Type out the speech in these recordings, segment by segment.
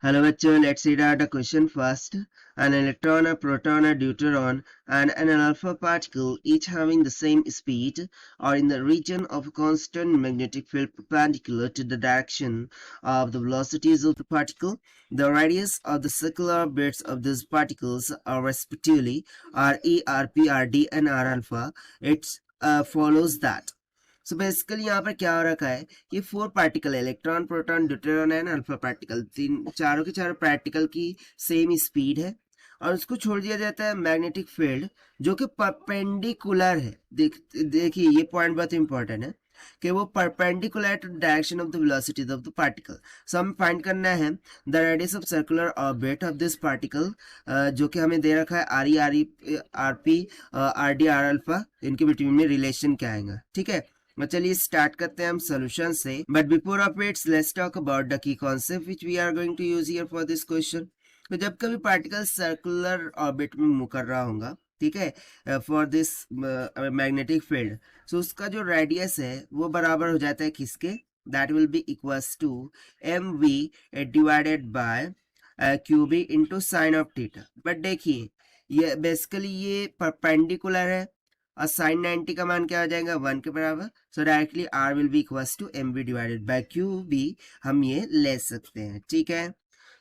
Hello bachcho, let's read out the question first. An electron, a proton, a deuteron and an alpha particle each having the same speed are in the region of a constant magnetic field perpendicular to the direction of the velocities of the particle. The radius of the circular orbits of these particles are respectively Re, Rp, Rd and R alpha. It follows that so basically यहाँ पर क्या हो रखा है कि 4 particle electron proton deuteron and alpha particle तीन चारों के चारों पार्टिकल की सेम स्पीड है और उसको छोड़ दिया जाता है मैग्नेटिक फील्ड जो कि परपेंडिकुलर है। देखिए ये पॉइंट बहुत इंपॉर्टेंट है कि वो perpendicular to direction of the velocities of the particle. So हमें फाइंड करना है the radius of circular orbit of this particle जो कि हमें दे रखा है R E R P R D R alpha. इनके बिटवीन में रिलेशन क्या आएगा, ठीक है। चलिए स्टार्ट करते हैं हम सोल्यूशन से, but before of its let's talk about the key concept which we are going to use here for this question. तो जब कभी पार्टिकल सर्कुलर ऑर्बिट में मूव कर रहा होगा, ठीक है, for this magnetic field, so उसका जो रेडियस है वो बराबर हो जाता है किसके, that will be equals to M V divided by Q B into sine of theta. But देखिए ये बेसिकली ये परपेंडिकुलर है और साइन 90 का मान क्या हो जाएगा 1 के बराबर। So directly R will be equals to M B divided by Q B हम ये ले सकते हैं, ठीक है।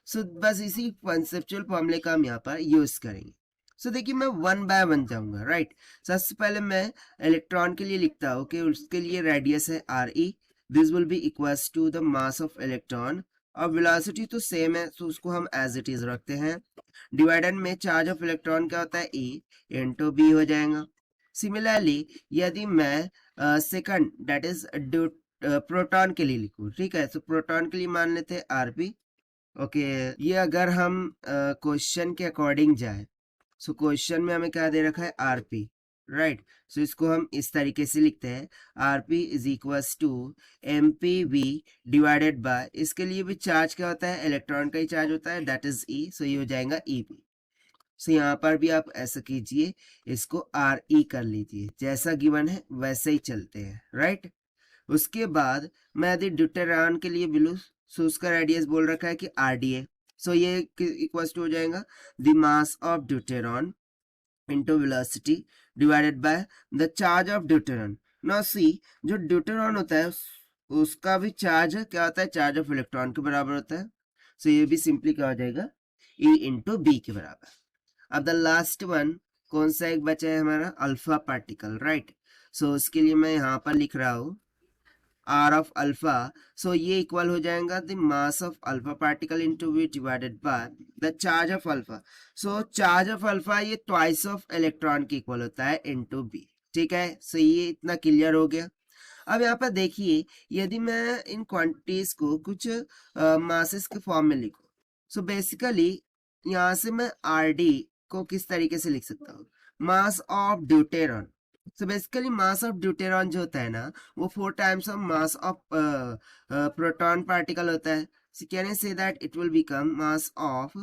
सो बस इसी कॉन्सेप्चुअल फॉर्मूले का हम यहाँ पर यूज करेंगे। सो देखिए मैं 1 बाय 1 जाऊंगा, राइट। सबसे पहले मैं इलेक्ट्रॉन के लिए लिखता हूँ कि उसके लिए रेडियस है R E, this will be equals to the mass of electron और वेलोसिटी तो सेम है तो उसको हम एज इट इज रखते हैं। डिवाइडेड में चार्ज ऑफ इलेक्ट्रॉन क्या होता है ई इंटू बी हो जाएगा। सिमिलरली यदि मैं सेकंड दैट इज प्रोटॉन के लिए लिखूं, ठीक है, तो प्रोटॉन के लिए मान लेते हैं आरपी। ओके, ये अगर हम क्वेश्चन के अकॉर्डिंग जाए, सो क्वेश्चन में हमें क्या दे रखा है आरपी, राइट। सो इसको हम इस तरीके से लिखते हैं RP is equals to M P V divided by, इसके लिए भी चार्ज क्या होता है, इलेक्ट्रॉन का ही चार्ज होता है, दैट इज ई। सो ये हो जाएगा ई पी। सो यहाँ पर भी आप ऐसा कीजिए, इसको आर ई कर लीजिए, जैसा गिवन है वैसे ही चलते हैं, राइट। उसके बाद मैं यदि ड्यूटेरॉन के लिए बिलू, सो उसका रेडियस बोल रखा है कि आर डी है। सो ये इक्वल टू हो जाएगा the mass of deuteron into velocity divided by the charge of deuteron. Now see जो ड्यूटेरॉन होता है उसका भी चार्ज क्या होता है, चार्ज ऑफ इलेक्ट्रॉन के बराबर होता है। सो ये भी सिंपली क्या हो जाएगा ई इंटू बी के बराबर। अब द लास्ट वन कौन सा एक बचा है हमारा, अल्फा पार्टिकल, राइट। सो उसके लिए मैं यहाँ पर लिख रहा हूँ आर ऑफ अल्फा। सो ये इक्वल हो जाएगा the mass of alpha particle into V divided by the charge of alpha. So charge of alpha ये ट्वाइस ऑफ इलेक्ट्रॉन के इक्वल होता है इनटू बी, ठीक है। सो ये इतना क्लियर हो गया। अब यहाँ पर देखिए यदि मैं इन क्वांटिटीज को कुछ मासेस के फॉर्म में लिखूं, सो बेसिकली यहाँ से मैं आर डी को किस तरीके से लिख सकता हूँ, mass of deuteron. So basically mass of deuteron जो होता है ना वो 4 times of mass of proton particle होता है। So can I say that it will become mass of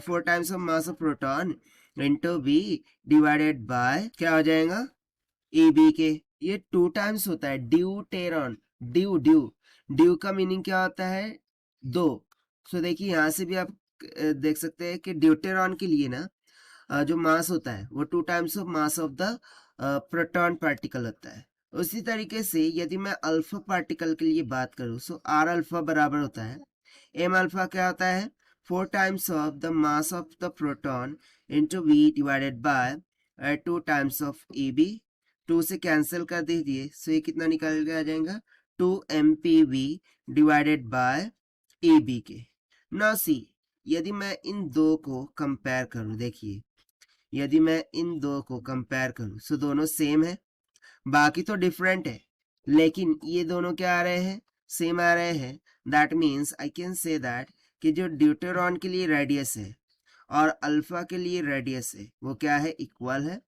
4 times of mass of proton into B divided by क्या हो जाएगा ए बी के। ये 2 टाइम्स होता है ड्यूटेरॉन, ड्यू ड्यू ड्यू का मीनिंग क्या होता है 2। सो देखिए यहाँ से भी आप देख सकते हैं कि ड्यूटेरॉन के लिए ना जो मास होता है वो 2 times of mass of the proton particle होता है। उसी तरीके से यदि मैं अल्फा पार्टिकल के लिए बात करूं, सो आर अल्फा बराबर होता है एम अल्फा क्या होता है 4 times of the mass of the proton into V divided by 2 times of A B. 2 से कैंसिल कर दीजिए, सो ये कितना निकल के आ जाएगा 2 M P V divided by A B के। नाउ सी यदि मैं इन दो को कंपेयर करूं, देखिए यदि मैं इन दो को कंपेयर करूं, सो दोनों सेम है, बाकी तो डिफरेंट है, लेकिन ये दोनों क्या आ रहे हैं, सेम आ रहे हैं। That means I can say that कि जो ड्यूटेरॉन के लिए रेडियस है और अल्फा के लिए रेडियस है वो क्या है, इक्वल है।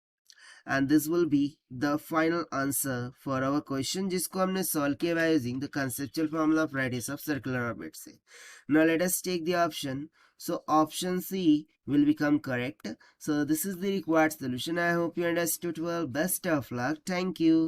and this will be the final answer for our question जिसको हमने solve किया by using the conceptual formula of radius of circular orbit से। Now let us take the option. So option C will become correct. So this is the required solution. I hope you understood well. Best of luck. Thank you.